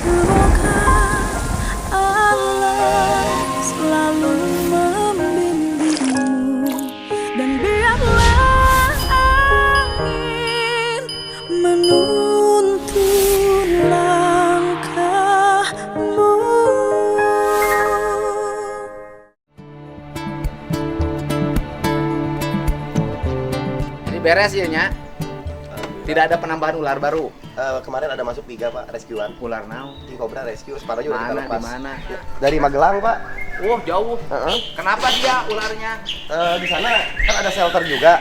Semoga Allah selalu membimbingmu dan biarlah angin menuntun langkahmu. Ini beres ya, Nya? Tidak ada penambahan ular baru. Kemarin ada masuk 3 Pak, rescuean. Ular naon? King Cobra rescue, separuhnya udah kita Mana? lepas. Di mana? Dari Magelang Pak. Oh, jauh. Heeh. Kenapa dia ularnya? Di sana kan ada shelter juga,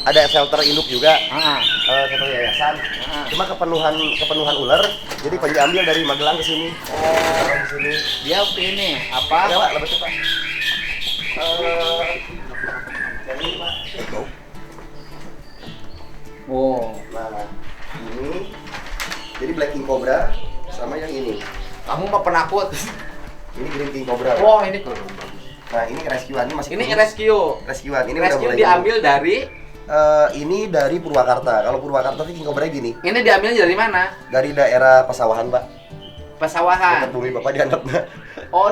ada shelter induk juga, Ah, shelter yayasan. Ah. Cuma kepenuhan ular, jadi kalau diambil dari Magelang ke sini. oh, Di sini. dia ini Ya apa? Pak, lebih Pak. Yang ini Pak. Tuh. Oh, Nah, ini jadi Black King Cobra sama yang ini. kamu mah penakut. Ini Green King Cobra. Pak. Oh, ini Nah, ini rescuean ini masih ini kurus. rescue. Rescuean ini Rescue udah mulai diambil dari ini dari Purwakarta. Kalau Purwakarta sih King Cobra gini. ini diambil dari mana? Dari daerah pesawahan, Pak. Pesawahan. Dekat bumi Bapak dianggapnya. Oh,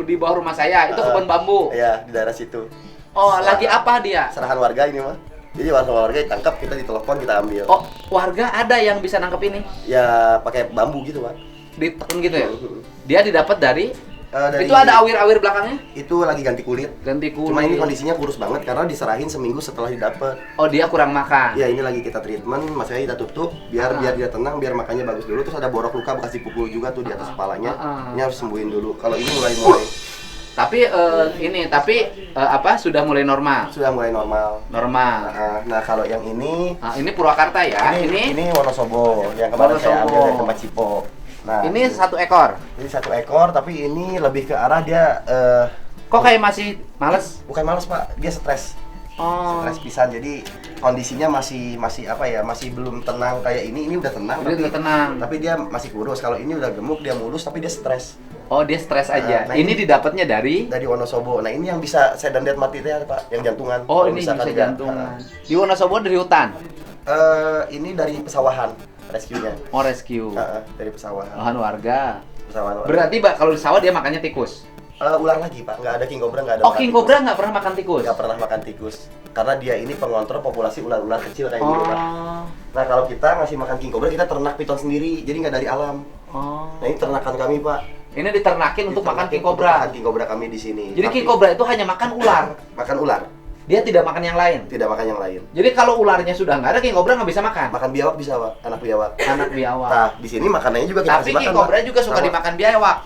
di bawah rumah saya itu kebun bambu. Ya, di daerah situ. Oh, lagi apa dia? Serahan warga ini mah. Jadi warga ditangkap, kita ditelepon, kita ambil. Oh, warga ada yang bisa nangkep ini? Ya, pakai bambu gitu, Pak. Diteken gitu ya? Dia didapat dari Dari itu ada awir-awir belakangnya? Itu lagi ganti kulit. Ganti kulit. Cuma ini kondisinya kurus banget karena diserahin seminggu setelah didapat. Oh, dia kurang makan. Ya, ini lagi kita treatment, masanya kita tutup biar dia tenang, biar makannya bagus dulu. Terus ada borok luka bekas dipukul juga tuh di atas kepalanya. Ini harus sembuhin dulu. Kalau ini mulai Tapi apa sudah mulai normal? sudah mulai normal. Normal. Nah, kalau yang ini Ini Purwakarta ya. ini Wonosobo yang kemarin saya Wonosobo. ambil dari tempat Cipo. Nah, Ini satu ekor. ini 1 ekor, tapi ini lebih ke arah dia Kok kayak masih males? bukan malas Pak, dia stres. Oh. Stres pisan, jadi kondisinya masih apa ya, masih belum tenang kayak ini udah tenang. Ini udah tenang. Tapi dia masih kurus. Kalau ini udah gemuk, dia mulus, tapi dia stres. Oh, dia stres aja. Nah, ini didapatnya dari Dari Wonosobo. Nah, ini yang bisa saya dandet mati teh Pak, yang jantungan. Oh, Kalau ini misalkan bisa dia- jantungan. Di Wonosobo dari hutan. Ini dari pesawahan rescue-nya. Oh, rescue. Dari pesawahan. Lahan warga. Pesawahan. Berarti, Mbak, kalau di sawah dia makannya tikus. Ular lagi Pak, nggak ada King Cobra, nggak ada. Oh, makan King tikus. Cobra nggak pernah makan tikus? Nggak pernah makan tikus, karena dia ini pengontrol populasi ular-ular kecil kayak gitu Pak. Oh. Nah, kalau kita ngasih makan King Cobra, kita ternak piton sendiri, jadi nggak dari alam. Oh. Nah, ini ternakan kami Pak. Ini diternakin untuk makan King Untuk Cobra. makan King Cobra kami di sini. Jadi Tapi King Cobra itu hanya makan ular. makan ular, Dia tidak makan yang lain. tidak makan yang lain. Jadi kalau ularnya sudah nggak ada, King Cobra nggak bisa makan. Makan biawak bisa Pak, anak biawak. Anak biawak. Nah, di sini makanannya juga kita Tapi kasih King makan, Cobra Pak. juga suka Sama. dimakan biawak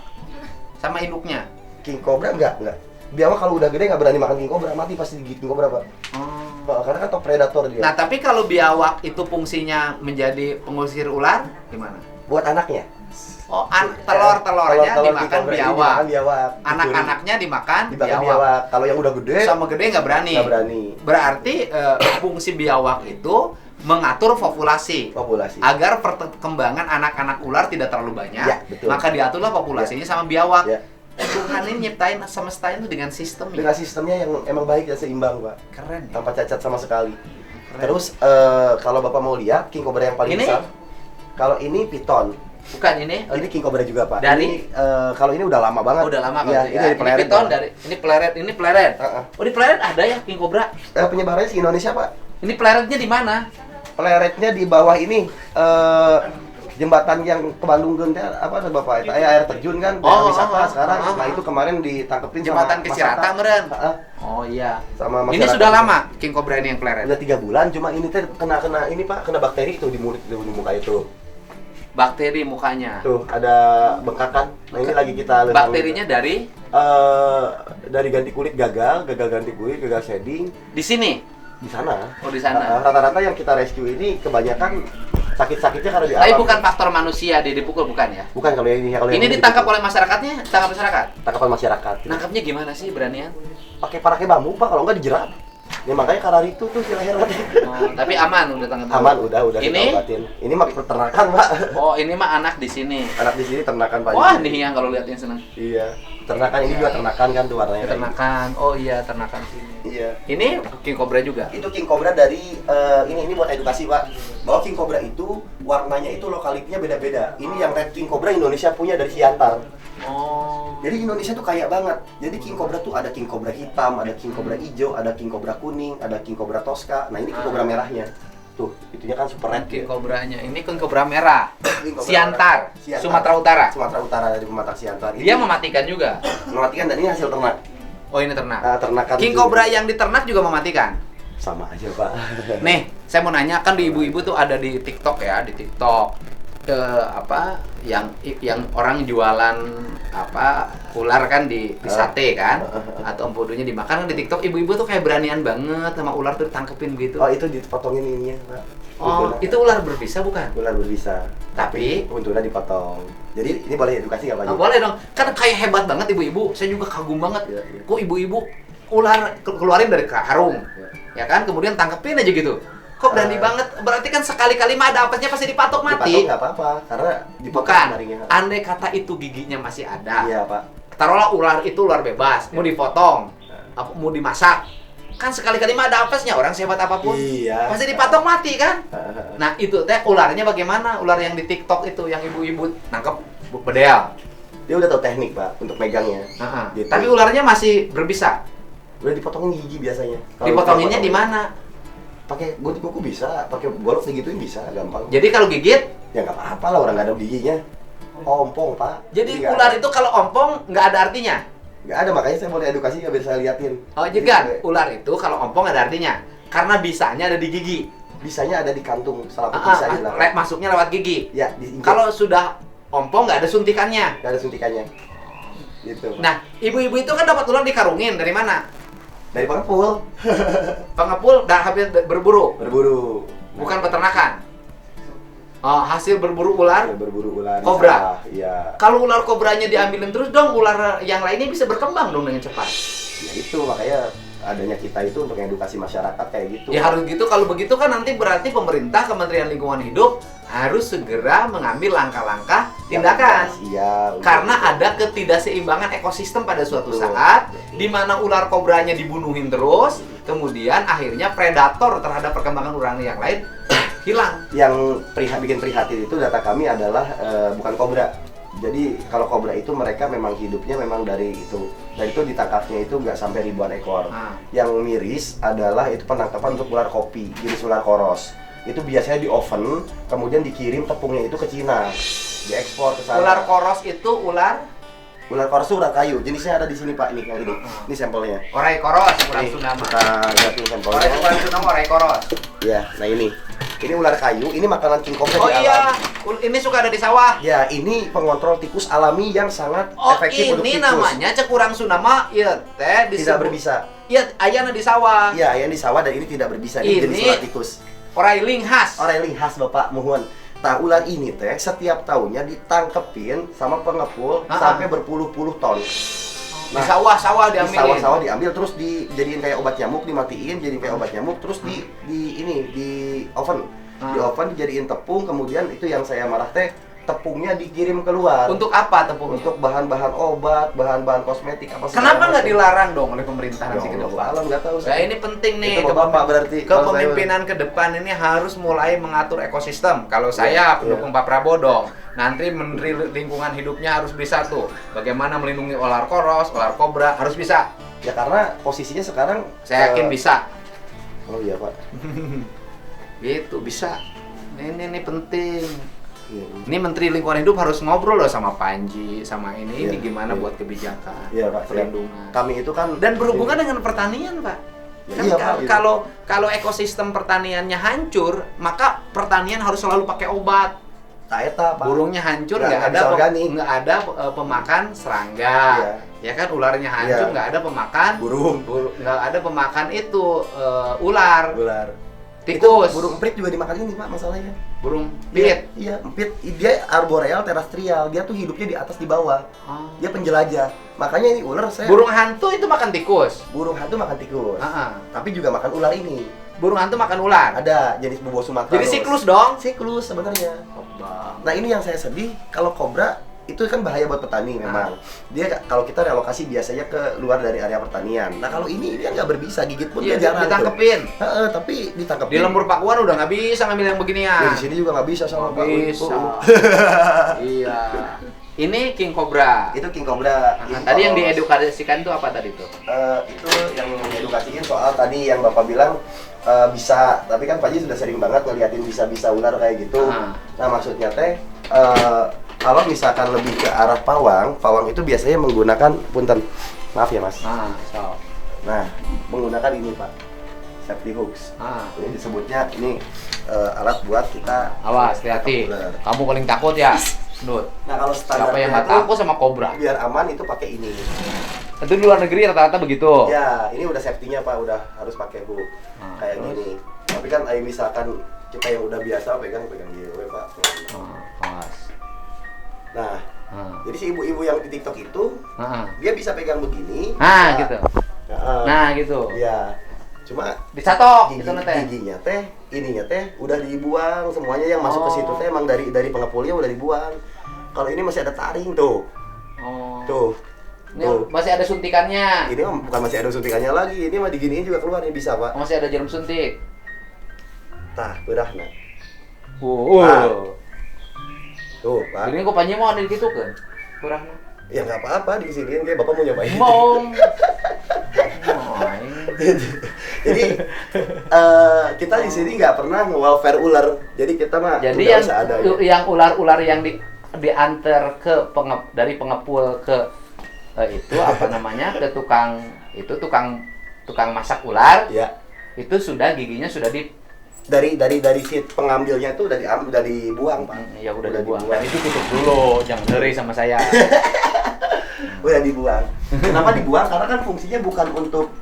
sama induknya. King Cobra enggak. Biawak kalau udah gede nggak berani makan King Cobra, mati pasti digigit King Cobra Pak. Pak, karena kan top predator dia. Nah, tapi kalau biawak itu fungsinya menjadi pengusir ular, gimana? Buat anaknya. Oh, telur-telurnya Telur dimakan King Cobra ini biawak. dimakan biawak. Anak-anaknya dimakan dimakan biawak. biawak. Kalau yang udah gede Sama gede nggak berani. nggak berani. Berarti fungsi biawak itu mengatur populasi agar perkembangan anak-anak ular tidak terlalu banyak. Ya, betul. Maka diaturlah populasinya sama biawak. Ya. Tuhan ini nyiptain semesta itu dengan sistem Dengan sistemnya yang emang baik dan seimbang, Pak. keren ya. Tanpa cacat sama sekali. Keren. Terus kalau Bapak mau lihat King Cobra yang paling Ini? besar. Kalau ini piton. Bukan ini? Ini King Cobra juga, Pak. Dari? Ini, kalau ini udah lama banget. Oh, udah lama Iya, kan? ini dari peleret. piton, Pak. ini peleret. Heeh. Oh, di peleret ada ya King Cobra? Penyebarannya di Indonesia, Pak. Ini peleretnya di mana? Peleretnya di bawah ini jembatan yang ke Bandung teh apa tuh Bapak? Itu air terjun kan, daerah wisata sekarang. Nah, itu kemarin ditangkepin Jembatan sama Kesirata, masyarakat. meren. Heeh. Oh iya. Sama Ini masyarakat. sudah lama King Cobra ini yang peleret. Udah 3 bulan, cuma ini teh kena ini Pak, kena bakteri itu di mulut di muka itu. Bakteri mukanya. Tuh, ada bengkakan. Nah, ini lagi kita Bakterinya dari dari ganti kulit gagal ganti kulit, gagal shading di sini. di sana. Oh, di sana. Rata-rata yang kita rescue ini kebanyakan sakit-sakitnya karena di Tapi alam. bukan faktor manusia dia dipukul, bukan ya? Bukan kalau ini Ini ditangkap oleh masyarakatnya, tangkap masyarakat. tangkapan masyarakat. Nangkapnya gimana sih beranian? Pakai bambu Pak, kalau enggak dijerat. Ini makanya karar itu tuh si leher. Tapi aman udah tanggal. Aman, udah Ini? kita obatin. Ini mah peternakan, Pak. Oh, ini mah anak di sini. Anak di sini ternakan Pak. Wah, nih yang kalau liatin seneng. Iya. Ternakan ini juga ternakan kan tuh warnanya. Ternakan. Oh iya, ternakan sini. Iya. Ini King Cobra juga. Itu King Cobra dari ini buat edukasi, Pak. Bahwa King Cobra itu warnanya itu lokalitinya beda-beda. Ini yang Red King Cobra Indonesia punya dari Siantar. Oh. Jadi Indonesia tuh kaya banget. Jadi King Cobra tuh ada King Cobra hitam, ada King Cobra hijau, ada King Cobra kuning, ada King Cobra Tosca. Nah, ini King Cobra merahnya. Tuh, itunya kan super red. King Cobranya. Ini King Cobra merah. King Cobra Siantar, merah. Sumatera Utara. Sumatera Utara dari Pematang Siantar. Dia mematikan juga. mematikan dan ini hasil ternak. Oh, ini ternak. Ternakan King itu Cobra yang diternak juga mematikan. sama aja, Pak. Nih, saya mau nanya, kan di ibu-ibu tuh ada di TikTok ya, di TikTok apa yang orang jualan apa ular kan di sate kan, atau empudunya dimakan kan di TikTok. Ibu-ibu tuh kayak beranian banget sama ular tuh ditangkepin gitu. Oh, itu dipotongin ininya, Pak. Oh, itu ular berbisa bukan? Ular berbisa. Tapi untungnya dipotong. Jadi ini boleh edukasi nggak, Pak? nah, boleh dong, kan kayak hebat banget ibu-ibu. Saya juga kagum banget. Iya, iya. Kok ibu-ibu ular keluarin dari karung, ya kan? Kemudian tangkepin aja gitu. Kok berani banget? Berarti kan sekali-kali mah ada apesnya pasti dipatok mati. Dipatok nggak apa-apa, karena dipotong Bukan. taringnya. Andai kata itu giginya masih ada. Iya, Pak. Taruhlah ular itu ular bebas, mau dipotong, apa mau dimasak. Kan sekali-kali mah ada apesnya, orang sehebat apapun. Iya. Pasti dipatok mati kan? Nah, itu teh ularnya bagaimana? Ular yang di TikTok itu yang ibu-ibu nangkep bedel. Dia udah tahu teknik, Pak, untuk megangnya. Gitu. Tapi ularnya masih berbisa. Udah dipotongin gigi biasanya. Kalau Dipotonginnya dipotong- di mana? Pakai kuku bisa, pakai golok segituin bisa, gampang. Jadi kalau gigit, Ya nggak apa-apa lah, orang nggak ada giginya. Ompong, Pak. jadi nggak ular ada. itu kalau ompong nggak ada artinya. Nggak ada, makanya saya boleh edukasi nggak biar saya liatin. Oh, Jadi, juga ular itu kalau ompong ada artinya. Karena bisanya ada di gigi. bisanya ada di kantung selaput bisa di belakang. Masuknya lewat gigi. Ya, diinjek. Kalau sudah ompong nggak ada suntikannya. nggak ada suntikannya. Gitu. Nah, ibu-ibu itu kan dapat ular dikarungin dari mana? Dari pengepul, Pengepul dan habis berburu, berburu. bukan peternakan. Oh, hasil berburu ular. Berburu ular. di Kobra. sawah, Iya. Kalau ular kobranya diambilin terus dong, ular yang lainnya bisa berkembang dong dengan cepat. Ya itu makanya adanya kita itu untuk edukasi masyarakat kayak gitu. Ya harus gitu. Kalau begitu kan nanti berarti pemerintah, Kementerian Lingkungan Hidup harus segera mengambil langkah-langkah tindakan. Iya. Karena ada ketidakseimbangan ekosistem pada suatu Betul. saat di mana ular kobranya dibunuhin terus, kemudian akhirnya predator terhadap perkembangan ular yang lain hilang. Yang bikin prihatin itu data kami adalah bukan kobra. Jadi kalau kobra itu mereka memang hidupnya memang dari itu ditangkapnya itu nggak sampai ribuan ekor. Yang miris adalah itu penangkapan untuk ular kopi, jenis ular koros. Itu biasanya di oven, kemudian dikirim tepungnya itu ke Cina, diekspor ke sana. Ular koros itu ular Ular koros itu ular kayu, jenisnya ada di sini, Pak, ini yang ini. Ini sampelnya. orai koros, kurang Nih, Sundama. kita lihat ini sampelnya. Kurang Sundama orai koros. Ya, nah ini. Ini ular kayu, ini makanan king cobra Oh di iya, alam. ini suka ada di sawah. Ya, ini pengontrol tikus alami yang sangat Oh, efektif untuk ini tikus. namanya cekurang Sundama, iya teh Tidak berbisa. Iya, ayana di sawah. Iya, yang di sawah dan ini tidak berbisa. Ini jenis Ini ular tikus. orai linghas. Oreling khas, Bapak, mohon. Nah, ular ini teh setiap tahunnya ditangkepin sama pengepul sampai berpuluh-puluh ton. Di sawah-sawah Di diambilin. sawah-sawah diambil terus dijadiin kayak obat nyamuk, dimatiin jadi kayak obat nyamuk terus di oven. Di oven dijadiin tepung, kemudian itu yang saya marah teh tepungnya dikirim keluar. Untuk apa tepungnya? Untuk bahan-bahan obat, bahan-bahan kosmetik apa segala Kenapa nggak macam. dilarang dong oleh pemerintah nanti ke Ya depan? Allah, nggak tahu Nah, saya. ini penting nih Itu Bapak berarti. Kalau saya- kepemimpinan ke depan ini harus mulai mengatur ekosistem. Kalau saya pendukung Pak Prabowo dong. Nanti Menteri Lingkungan Hidupnya harus bisa tuh. Bagaimana melindungi ular koros, ular kobra, harus bisa. Ya karena posisinya sekarang Saya yakin bisa. Oh iya, Pak. Gitu, bisa. Ini penting. Iya. Ini Menteri Lingkungan Hidup harus ngobrol loh sama Panji, sama ini Iya, gimana iya. buat kebijakan, Iya, Pak. perlindungan. Kami itu kan Dan berhubungan dengan pertanian, Pak. Kan Iya, Pak, iya. kalau ekosistem pertaniannya hancur, maka pertanian harus selalu pakai obat. Taeta, Pak. Burungnya hancur, Nggak nggak ada bisa organik. nggak ada pemakan serangga. Iya. Ya kan, ularnya hancur, Iya. nggak ada pemakan Burung. nggak ada pemakan itu ular. Ular. Tikus. Burung emprit juga dimakan ini Pak masalahnya. Burung pit. Iya, emprit dia arboreal terrestrial. Dia tuh hidupnya di atas di bawah. Dia penjelajah. Makanya ini ular saya. Burung hantu itu makan tikus. Burung hantu makan tikus. Ah. Tapi juga makan ular ini. Burung hantu makan ular. Ada jenis bubo Sumatera. Jadi siklus dong. Siklus sebenarnya. Nah, ini yang saya sedih kalau kobra itu kan bahaya buat petani memang. Dia kalau kita relokasi biasanya ke luar dari area pertanian. Nah, kalau ini dia nggak berbisa, gigit pun Iya, dia jarang. ditangkepin. Tapi ditangkepin. Di lembur Pakuan udah nggak bisa ngambil yang beginian. Di sini juga nggak bisa sama Pak. Bisa. Iya. Ini king cobra. Itu king cobra. Nah, tadi yang diedukasikan tuh apa tadi tuh? Itu yang diedukasiin soal tadi yang Bapak bilang bisa, tapi kan Pak Ji sudah sering banget ngeliatin bisa-bisa ular kayak gitu. Nah, maksudnya teh kalau misalkan lebih ke arah pawang itu biasanya menggunakan punten. Maaf ya, Mas. Nah, menggunakan ini, Pak. Safety hooks. Ini disebutnya ini alat buat kita Awas, hati-hati. Kamu paling takut ya? Nut. Nah, kalau standar siapa yang nggak takut sama kobra? biar aman itu pakai ini. Itu di luar negeri rata-rata begitu. Ya, ini udah safety-nya Pak, udah harus pakai hook. Kayak gini. Tapi kan misalkan kita yang udah biasa pegang gitu ya, Pak. Awas. Nah, jadi si ibu-ibu yang di TikTok itu dia bisa pegang begini. Gitu. Nah, gitu. Iya. Cuma Dicatok gitu teh. giginya teh, ininya teh udah dibuang semuanya yang masuk ke situ teh emang dari pengepulnya udah dibuang. Kalau ini masih ada taring tuh. Tuh. Ini masih ada suntikannya. Ini bukan masih ada suntikannya lagi, ini mah diginiin juga keluar nih bisa Pak. Masih ada jarum suntik. Tah, bedah nah. Tuh, Pak. Ini kok panjang mau ada gitu kan? Kurang. Ya nggak apa-apa disiniin kayak Bapak mau nyobain. Mau. Jadi kita di sini nggak pernah nge-welfare ular. Jadi kita mah jadi udah yang ular-ular yang diantar ke dari pengepul ke itu apa namanya ke tukang masak ular. Ya. Itu sudah giginya sudah dari si pengambilnya itu udah dibuang Pak. Ya udah dibuang. Dan itu tutup dulu, jangan ngeri sama saya. Udah dibuang. Kenapa dibuang? Karena kan fungsinya bukan untuk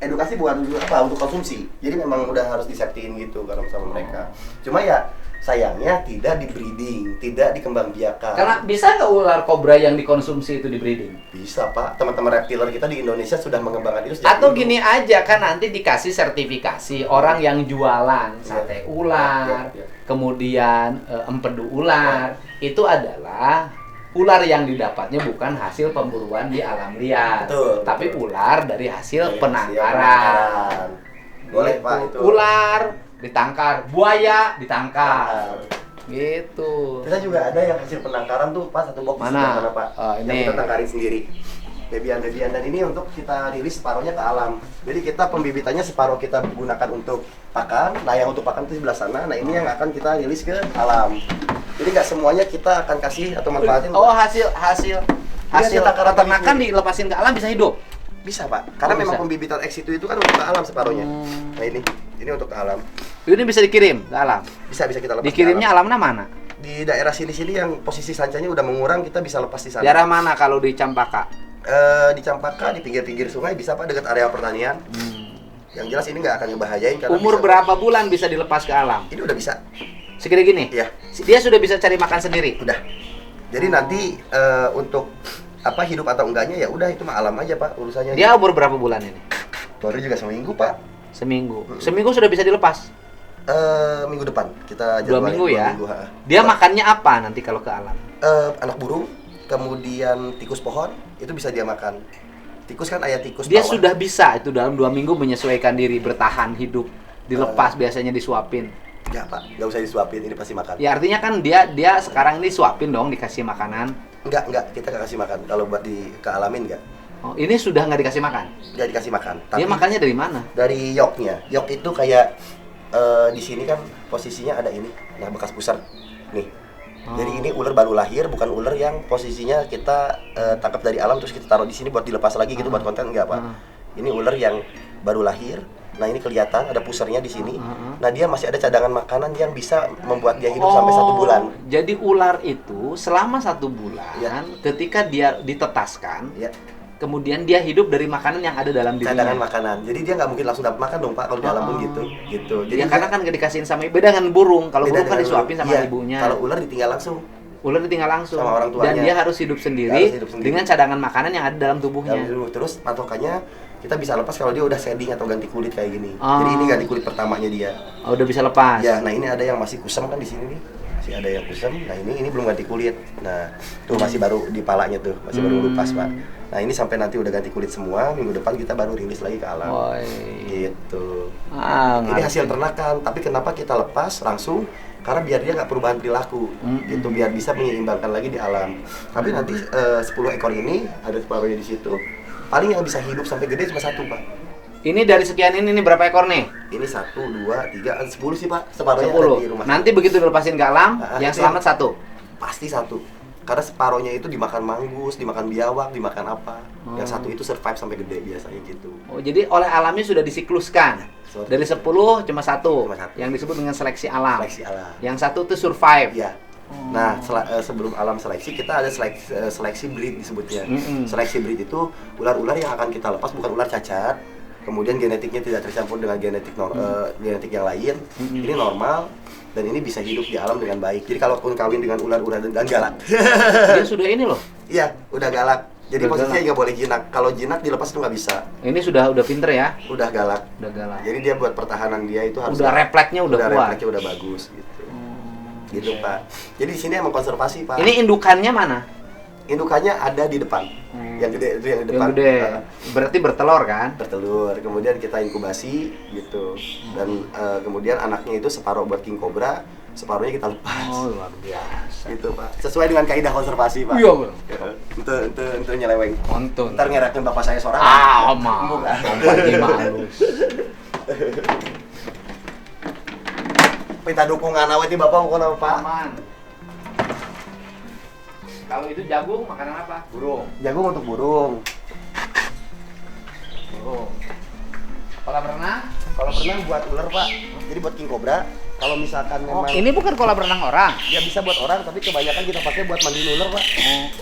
edukasi, bukan untuk konsumsi. Jadi memang udah harus disafetyin gitu kalau sama mereka. Cuma ya sayangnya tidak di-breeding, tidak dikembangbiakan. Karena bisa nggak ular kobra yang dikonsumsi itu di-breeding? Bisa Pak, teman-teman reptiler kita di Indonesia sudah mengembangkan itu sejak Atau dulu. gini aja kan nanti dikasih sertifikasi orang yang jualan sate ular, kemudian empedu ular, itu adalah ular yang didapatnya bukan hasil pemburuan di alam liar, Betul, tapi betul. ular dari hasil penangkaran. Boleh Pak itu. Ular ditangkar, buaya ditangkar. Gitu. Kita juga ada yang hasil penangkaran tuh Pak, satu box Mana? mana Pak? Ini. Yang kita tangkarin sendiri. Bebian-bebian, dan ini untuk kita rilis separuhnya ke alam. Jadi kita pembibitannya separuh kita gunakan untuk pakan. Nah, yang untuk pakan itu sebelah sana. Nah, ini yang akan kita rilis ke alam. Jadi nggak semuanya kita akan kasih atau manfaatin. hasil tangkaran peternakan sendiri. dilepasin ke alam bisa hidup. Bisa Pak, karena memang bisa. pembibitan ex itu kan untuk ke alam separuhnya. Nah ini untuk ke alam. Ini bisa dikirim ke alam. Bisa kita lepas. Dikirimnya ke alam. alamnya mana? Di daerah sini yang posisi sancanya udah mengurang, kita bisa lepas di sana. Daerah mana kalau di Campaka? Di Campaka, di pinggir-pinggir sungai bisa Pak, dekat area pertanian. Yang jelas ini nggak akan ngebahayain karena Umur bisa, berapa bulan bisa dilepas ke alam? Ini udah bisa. Segini gini? Iya. Dia sudah bisa cari makan sendiri? Udah. Jadi nanti untuk apa hidup atau enggaknya ya udah itu mah alam aja Pak urusannya. Dia umur berapa bulan ini? Baru juga seminggu Pak. Seminggu. Seminggu sudah bisa dilepas? Minggu depan kita 2 minggu ya? Minggu, Dia makannya apa nanti kalau ke alam? anak burung, kemudian tikus pohon itu bisa dia makan. Tikus kan ayah tikus Dia bawah. sudah bisa itu dalam 2 minggu menyesuaikan diri, bertahan hidup, dilepas biasanya disuapin. Ya Pak, nggak usah disuapin, ini pasti makan. Ya artinya kan dia sekarang ini suapin dong, dikasih makanan. Enggak, kita nggak kasih makan. Kalau buat kealamin enggak. Oh, ini sudah nggak dikasih makan? Nggak dikasih makan. Dia makannya dari mana? Dari yolknya. Yolk itu kayak di sini kan posisinya ada ini, nah bekas pusar. Nih. Jadi ini ular baru lahir, bukan ular yang posisinya kita tangkap dari alam terus kita taruh di sini buat dilepas lagi gitu buat konten, enggak Pak. Ini ular yang baru lahir. Nah ini kelihatan ada pusernya di sini. Nah dia masih ada cadangan makanan yang bisa membuat dia hidup sampai 1 bulan. Jadi ular itu selama 1 bulan, Ya. ketika dia ditetaskan, Ya. kemudian dia hidup dari makanan yang ada dalam dirinya. Cadangan makanan. Jadi dia nggak mungkin langsung dapat makan dong Pak kalau di alam pun gitu. Jadi Ya, karena kan nggak dikasihin sama ibu. Beda dengan burung. Kalau beda burung kan dengan disuapin ular. sama Iya, ibunya. Kalau ular ditinggal langsung. Ular ditinggal langsung Sama orang tuanya. dan dia harus hidup sendiri, Harus hidup sendiri. dengan cadangan makanan yang ada dalam tubuhnya. Terus patokannya kita bisa lepas kalau dia udah shedding atau ganti kulit kayak gini. Oh. Jadi ini ganti kulit pertamanya dia. Oh, udah bisa lepas. Ya, nah ini ada yang masih kusam kan di sini nih. Masih ada yang kusam. Nah, ini belum ganti kulit. Nah, tuh masih baru di palanya tuh, masih baru lepas, Pak. Nah, ini sampai nanti udah ganti kulit semua, minggu depan kita baru rilis lagi ke alam. Gitu. Ini hasil ternakan, tapi kenapa kita lepas langsung? Karena biar dia nggak perubahan perilaku, gitu, biar bisa menyeimbangkan lagi di alam. Tapi nanti 10 ekor ini ada separuhnya di situ. Paling yang bisa hidup sampai gede cuma satu, Pak. Ini dari sekian ini berapa ekor nih? Ini 1, 2, 3, 10 sih Pak. Separuhnya 10. ada di rumah. Nanti begitu dilepasin ke alam, yang itu selamat satu. Pasti satu. Karena separuhnya itu dimakan manggus, dimakan biawak, dimakan apa. Yang satu itu survive sampai gede biasanya gitu. Oh, jadi oleh alamnya sudah disikluskan. Dari 10 cuma satu. Cuma satu. Yang disebut dengan seleksi alam. Seleksi alam. Yang satu itu survive. Iya. Nah, sebelum alam seleksi kita ada seleksi breed disebutnya. Seleksi breed itu ular-ular yang akan kita lepas bukan ular cacat. Kemudian genetiknya tidak tercampur dengan genetik yang lain. Ini normal dan ini bisa hidup di alam dengan baik. Jadi kalaupun kawin dengan ular-ular dan galak. Dia sudah ini loh. Iya, udah galak. Jadi Udah posisinya galak. nggak boleh jinak. Kalau jinak dilepas itu nggak bisa. Ini sudah pinter ya. Udah galak. Udah galak. Jadi dia buat pertahanan dia itu harus Udah refleksnya udah kuat. refleksnya udah bagus gitu. Gitu Pak. Jadi di sini emang konservasi Pak. Ini indukannya mana? Indukannya ada di depan. Yang gede itu yang di depan. Yang gede. Berarti bertelur kan? Bertelur. Kemudian kita inkubasi gitu. Dan kemudian anaknya itu separuh buat king cobra, separuhnya kita lepas. Oh, luar biasa. Gitu Pak. Sesuai dengan kaidah konservasi Pak. Iya, Bang. Untuk nyeleweng. Untung. Ntar ngeraknya bapak saya seorang. Mau pagi halus. Minta dukungan awet di bapak bukan apa Pak? Aman. Kalau itu jagung makanan apa? Burung. Jagung untuk burung. Burung. Kolam renang? Kalau renang buat ular Pak. Jadi buat king cobra. Kalau misalkan Oh, memang ini bukan kolam renang orang. ya bisa buat orang, tapi kebanyakan kita pakai buat mandiin ular Pak.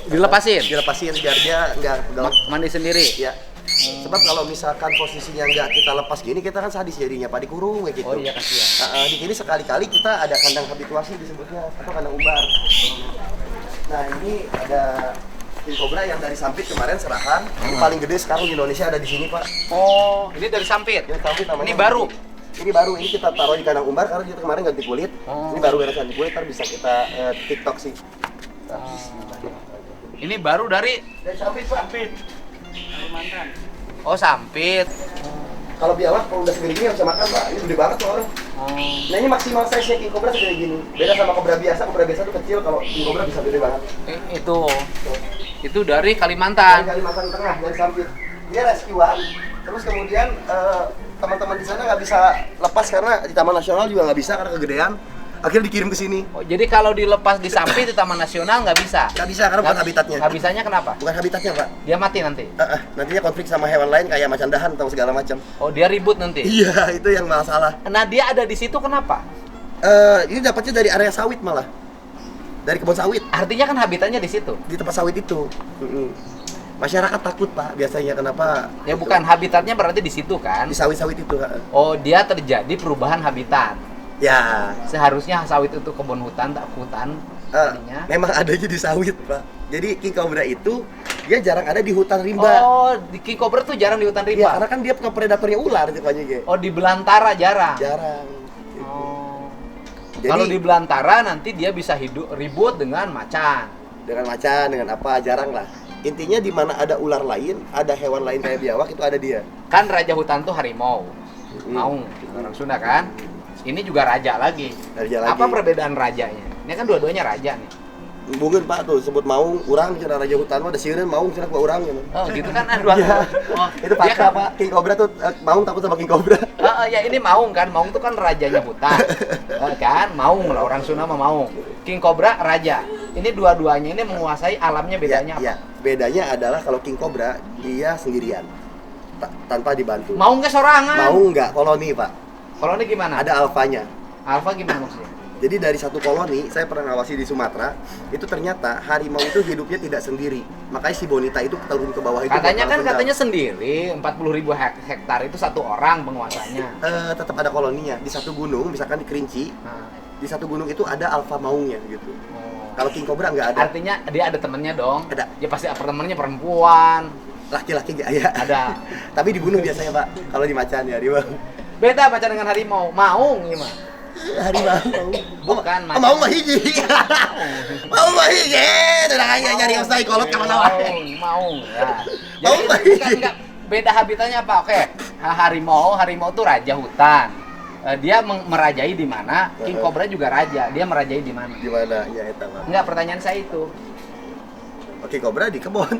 Dilepasin. Dilepasin biar dia nggak gelap. Mandi sendiri. Ya. Sebab kalau misalkan posisinya nggak kita lepas gini, kita kan sadis jadinya Pak, dikurung kayak gitu. Oh iya, kasihan. Di sini sekali-kali kita ada kandang habituasi disebutnya atau kandang umbar. Nah ini ada king cobra yang dari Sampit kemarin serahan. Ini paling gede sekarang di Indonesia ada di sini Pak. Oh, ini dari Sampit. Ini Sampit namanya. Ini baru. Ini baru. Ini kita taruh di kandang umbar karena kita kemarin ganti kulit. Ini baru ganti kulit, ntar bisa kita TikTok sih. Ini baru dari Sampit Pak. Kalimantan. Oh, Sampit. Kalau biawak kalau udah segini nggak bisa makan Pak. Ini gede banget tuh orang. Nah ini maksimal size-nya king cobra segede gini. Beda sama kobra biasa. Kobra biasa tuh kecil. Kalau king cobra bisa gede banget. Itu dari Kalimantan. Dari Kalimantan Tengah, dari Sampit. Dia rescuean. Terus kemudian teman-teman di sana nggak bisa lepas karena di Taman Nasional juga nggak bisa karena kegedean. Akhirnya dikirim ke sini. Oh, jadi kalau dilepas di Sampit di Taman Nasional nggak bisa? Nggak bisa karena bukan habitatnya. Nggak bisanya kenapa? Bukan habitatnya Pak. Dia mati nanti? Nantinya konflik sama hewan lain kayak macan dahan atau segala macam. Oh, dia ribut nanti? Iya, itu yang masalah. Nah, dia ada di situ kenapa? Ini dapatnya dari area sawit malah. Dari kebun sawit. Artinya kan habitatnya di situ? Di tempat sawit itu. Masyarakat takut Pak biasanya kenapa? Ya bukan, habitatnya berarti di situ kan? Di sawit-sawit itu. Oh, dia terjadi perubahan habitat. Ya. Seharusnya sawit itu kebun hutan, tak hutan. Memang adanya di sawit Pak. Jadi king cobra itu dia jarang ada di hutan rimba. Oh, di king cobra tuh jarang di hutan Iya, rimba? karena kan dia predatornya ular rupanya gitu. Oh, di belantara jarang? Jarang. Gitu. Oh. Jadi Kalau di belantara nanti dia bisa hidup ribut dengan macan. dengan macan, dengan apa jarang lah. Intinya di mana ada ular lain, ada hewan lain kayak biawak itu ada dia. Kan raja hutan tuh harimau. Maung, orang Sunda kan? Ini juga raja lagi. Raja lagi. Apa perbedaan rajanya? Ini kan dua-duanya raja nih. Mungkin Pak tuh sebut maung, urang cara raja hutan mah ada sieun maung cara gua urang gitu. Oh, gitu kan dua. Iya. Oh, Itu dia fakta Pak. King cobra tuh maung takut sama king cobra. Ya ini Maung kan, Maung itu kan rajanya hutan, kan? Maung lah, orang Sunda mah Maung. King Cobra raja. Ini dua-duanya ini menguasai alamnya, bedanya apa? Iya. Bedanya adalah kalau king cobra dia sendirian, tanpa dibantu. Maung ke sorangan. Maung nggak koloni Pak. Kalau ini gimana? Ada alfanya. Alfa gimana maksudnya? Jadi dari satu koloni, saya pernah ngawasi di Sumatera, itu ternyata harimau itu hidupnya tidak sendiri. Makanya si Bonita itu turun ke bawah itu. Katanya sendiri 40.000 hektar itu satu orang penguasanya. Tetap ada koloninya di satu gunung, misalkan di Kerinci. Di satu gunung itu ada alfa maungnya gitu. Kalau king cobra nggak ada. Artinya dia ada temennya dong. Ada. Ya pasti temennya perempuan. Laki-laki nggak ya? Ada. Tapi dibunuh biasanya Pak. Kalau di macan ya harimau. Beda macan dengan harimau. Maung gimana? Harimau. Bukan macan. Mau mah hiji. Mau mah hiji. Tenang aja nyari usai kolot kawan lawan. Maung. Ya. Mau Jadi mah itu hiji. enggak beda habitatnya apa? Oke. Harimau tuh raja hutan. Dia merajai di mana? King cobra juga raja. Dia merajai di mana? Gimana? Ya eta Pak. Enggak, pertanyaan saya itu. Oke, cobra di kebun.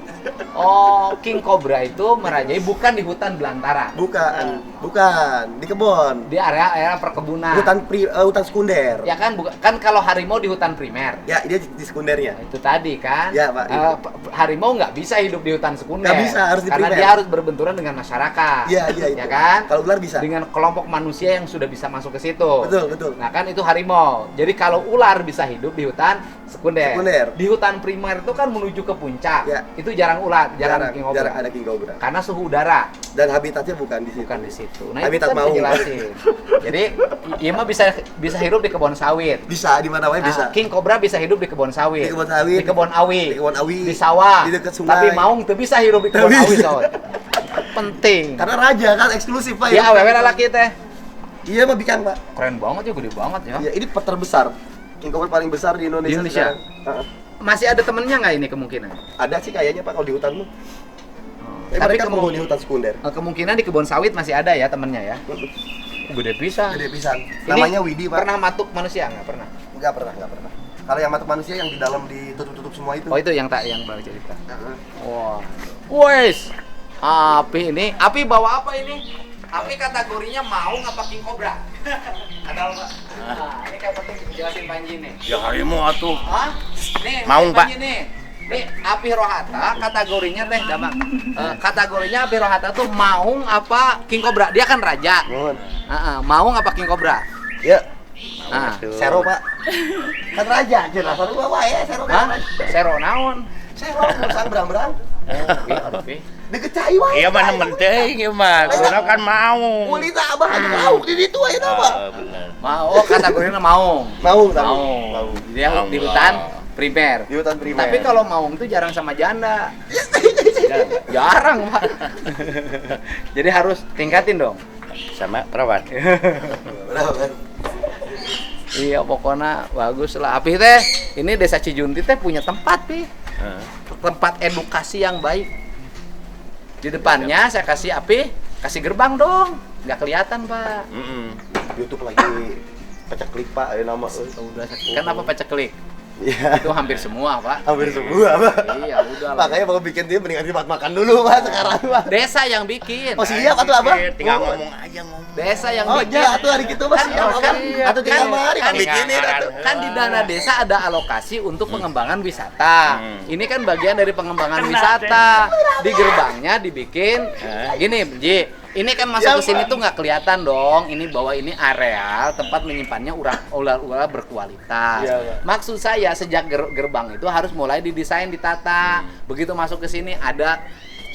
Oh, king cobra itu merajai bukan di hutan belantara. Bukan di kebun. Di area perkebunan. Hutan sekunder. Ya kan, kan kalau harimau di hutan primer. Ya, dia di sekundernya. Itu tadi kan. Ya, Pak. Harimau nggak bisa hidup di hutan sekunder. Nggak bisa, harus di karena primer. dia harus berbenturan dengan masyarakat. Iya, itu. Ya kan? Kalau ular bisa. Dengan kelompok manusia yang sudah bisa masuk ke situ. Betul. Nah, kan itu harimau. Jadi kalau ular bisa hidup di hutan sekunder. Di hutan primer itu kan menuju ke puncak. Ya. Itu jarang ular, jarang king cobra. Jarang ada king cobra. Karena suhu udara. Dan habitatnya bukan di situ. Bukan di situ. Nah, Habitat itu kan maung. dijelasin. Jadi, iya mah bisa hidup di kebun sawit. Bisa di mana wae Nah, bisa. king cobra bisa hidup di kebun sawit. Di kebun sawit. Di kebun awi. Di kebun awi. Di sawah. Di dekat sungai. Tapi maung tuh bisa hidup di kebun Tapi awi, bisa. soalnya. Penting. Karena raja kan eksklusif Pak. Ya, awewe laki teh. Iya mah bikin Pak. Keren banget ya, gede banget ya. Ya, ini terbesar. King cobra paling besar di Indonesia. Di Indonesia? Sekarang. Masih ada temennya nggak ini kemungkinan? Ada sih kayaknya Pak kalau di hutanmu. Tapi Mereka penghuni hutan sekunder. kemungkinan di kebun sawit masih ada ya temennya ya. Gede pisan. Gede pisan. Ini Namanya Widi Pak. Pernah matuk manusia nggak pernah? Nggak pernah. Kalau yang mata manusia yang di dalam ditutup-tutup semua itu. Oh, itu yang balik cerita. Heeh. Wah. Wes. Api ini. Api bawa apa ini? Api kategorinya maung apa king cobra? Ada apa? Nah, ini kayak penting jelasin Panji nih. Ya harimau atuh. Hah? Nih, Maung, Panji Pak. nih. Nih, api rohata kategorinya teh Damang. Kategorinya api rohata tuh maung apa king cobra? Dia kan raja. Nuhun. Maung apa king cobra? Ya, Nah, Sero Pak. Kan raja cenah saru bawa ya Sero hah? kan. Sero naon? Sero musang berang-berang. Oke. Dikecai wae. Iya mah penting, iya mah. Kurang kan mau. Kulitna abah lauk di ditu aya nama. Bener. Oh, kategorinya maung. Maung tapi. Maung. Dia di Allah. hutan primer. Di hutan primer. Tapi kalau maung tuh jarang sama janda. Jarang, Pak. Jadi harus tingkatin dong. Sama perawat. Berapa? Iya, pokoknya bagus lah. Apih teh, ini Desa Cijunti teh punya tempat, Pi. Tempat edukasi yang baik. Di depannya saya kasih kasih gerbang dong. Nggak kelihatan, Pak. YouTube lagi peceklik Pak, ayo nama. Udah, kan apa peceklik? Iya. Itu hampir semua, Pak. Hampir semua, Pak. Iya, udah lah. Makanya mau bikin dia mendingan di tempat makan dulu, Pak, sekarang, Pak. Desa yang bikin. Oh, siap atuh, Abah. Tinggal ngomong aja ngomong. Desa yang Oh, bikin. iya, atuh hari gitu, Mas. Siap, Abah. Atuh tinggal mari kan bikinin atuh. Kan di dana desa ada alokasi untuk pengembangan wisata. Ini kan bagian dari pengembangan wisata. Di gerbangnya dibikin gini, Ji. Ini kan masuk ke sini tuh nggak kelihatan dong. Ini bahwa ini areal tempat menyimpannya ular-ular berkualitas. Maksud saya sejak gerbang itu harus mulai didesain, ditata. Begitu masuk ke sini ada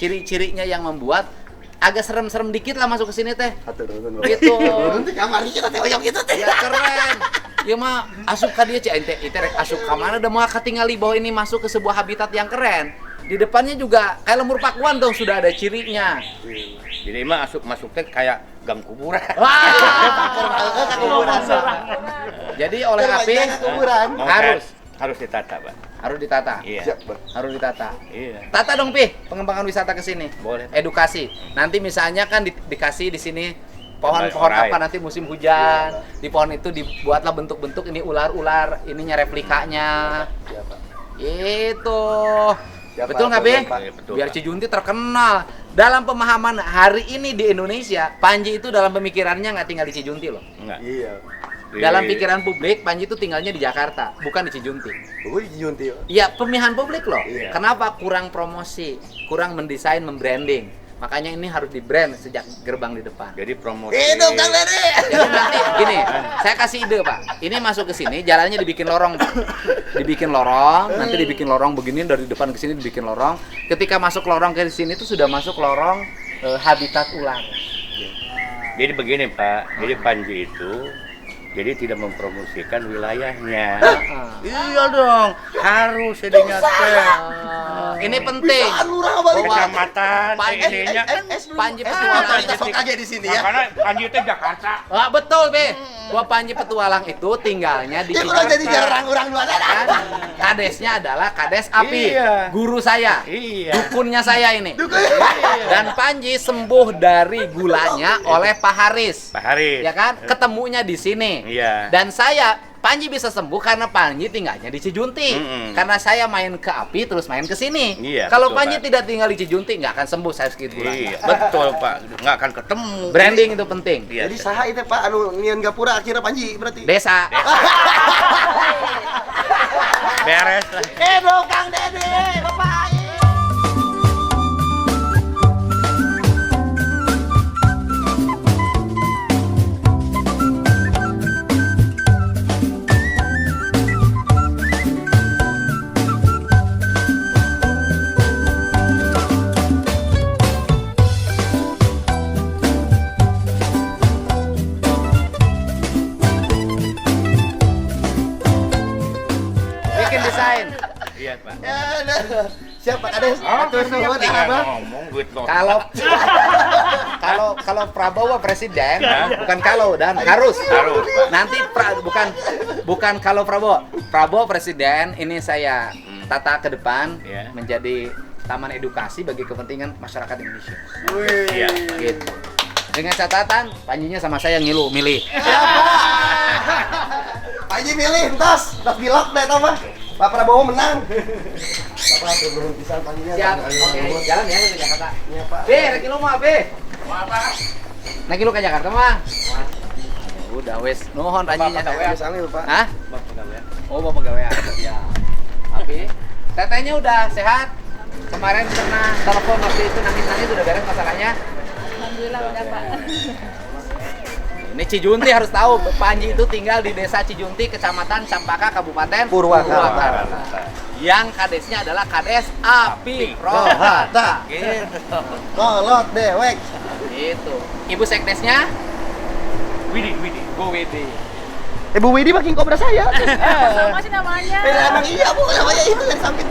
ciri-cirinya yang membuat agak serem-serem dikit lah masuk ke sini teh. Gitu. Nanti kamar kita teh oyong kita teh. Ya keren. Ya mah asup ka dia ente rek asup ka mana udah mau katingali bahwa ini masuk ke sebuah habitat yang keren. Di depannya juga kayak lemur pakuan dong sudah ada cirinya. Jadi mah masuk teh kayak gang kuburan. Jadi oleh api Harus ditata, Pak. harus ditata. Iya. Harus ditata. Iya. Tata dong, Pi, pengembangan wisata ke sini. Boleh. Edukasi. Nanti misalnya kan dikasih di sini pohon-pohon Alright. apa nanti musim hujan. Di pohon itu dibuatlah bentuk-bentuk ini ular-ular, ininya replikanya. Itu. Betul nggak, Pi? Betul, Biar Pak. Cijunti terkenal. Dalam pemahaman hari ini di Indonesia, Panji itu dalam pemikirannya nggak tinggal di Cijunti loh. Enggak. Iya. Dalam pikiran publik, Panji itu tinggalnya di Jakarta, bukan di Cijunti. Gue di Junti. Iya, pemilihan publik loh. Iya. Kenapa kurang promosi, kurang mendesain, membranding. Makanya ini harus di-brand sejak gerbang di depan. Jadi promosi. Hidup Kang Dede. Jadi nanti gini, saya kasih ide Pak. Ini masuk ke sini, jalannya dibikin lorong Pak. Dibikin lorong, nanti dibikin lorong begini dari depan ke sini dibikin lorong. Ketika masuk lorong ke sini itu sudah masuk lorong habitat ular. Jadi begini Pak, jadi Panji itu jadi tidak mempromosikan wilayahnya. Iya dong, harus jadinya teh. Ini penting. Lurah balik. Kecamatan, Panji, ininya kan Panji Petualang. Kita sok kaget di sini ya. Makanya Panji itu Jakarta. Wah, betul, Be. Gua Panji Petualang itu tinggalnya di Dia udah jadi jarang orang dua kan? Kadesnya adalah Kades Api. Iya. Guru saya. Iya. Dukunnya saya ini. Dan Panji sembuh dari gulanya oleh Pak Haris. Pak Haris. Ya kan? Ketemunya di sini. Iya. Dan saya Panji bisa sembuh karena Panji tinggalnya di Cijunti. Karena saya main ke Api terus main ke sini. Iya, Kalau betul, Panji Pak. tidak tinggal di Cijunti nggak akan sembuh saya sedikit gula. Iya, betul Pak. Nggak akan ketemu. Branding itu penting. Iya. Jadi saha itu Pak anu nian gapura akhirnya Panji berarti. Desa. Beres lah. Hidup Kang Dede, Bapak. Bikin desain. Iya Pak. Ya, nah. Siap Pak Kades. Atur nuhun Tinggal Abah. ngomong duit lo. Kalau Prabowo presiden, bukan kalau dan harus. Harus, Pak. Nanti bukan kalau Prabowo presiden, ini saya tata ke depan Iya. menjadi taman edukasi bagi kepentingan masyarakat Indonesia. Iya. Gitu. Dengan catatan, Panjinya sama saya milih. Panji milih entos bilok deh tau mah. Pak Prabowo menang. Bapak turun pisan Panjinya. Siap. Oke, jalan ya ke Jakarta. Iya Pak. Be, lagi lu mah, Be. Lagi lu ke Jakarta mah. Udah wes, nuhun Panjinya. Sambil Pak. Hah? Oh, bapak pegawaian. Ya. Oke. Tetehnya udah sehat. Kemarin pernah telepon waktu itu nangis-nangis udah beres masalahnya. Alhamdulillah udah Pak. Ini Cijunti harus tahu, Panji itu tinggal di desa Cijunti, kecamatan Campaka, Kabupaten Purwakarta. Yang kadesnya adalah Kades Api Rohata. Gitu. Kolot dewek. Gitu. Ibu sekdesnya Widi. Bu Widi. Ibu Widi makin kobra saya. Sama sih namanya. Emang iya Bu, namanya itu yang samping.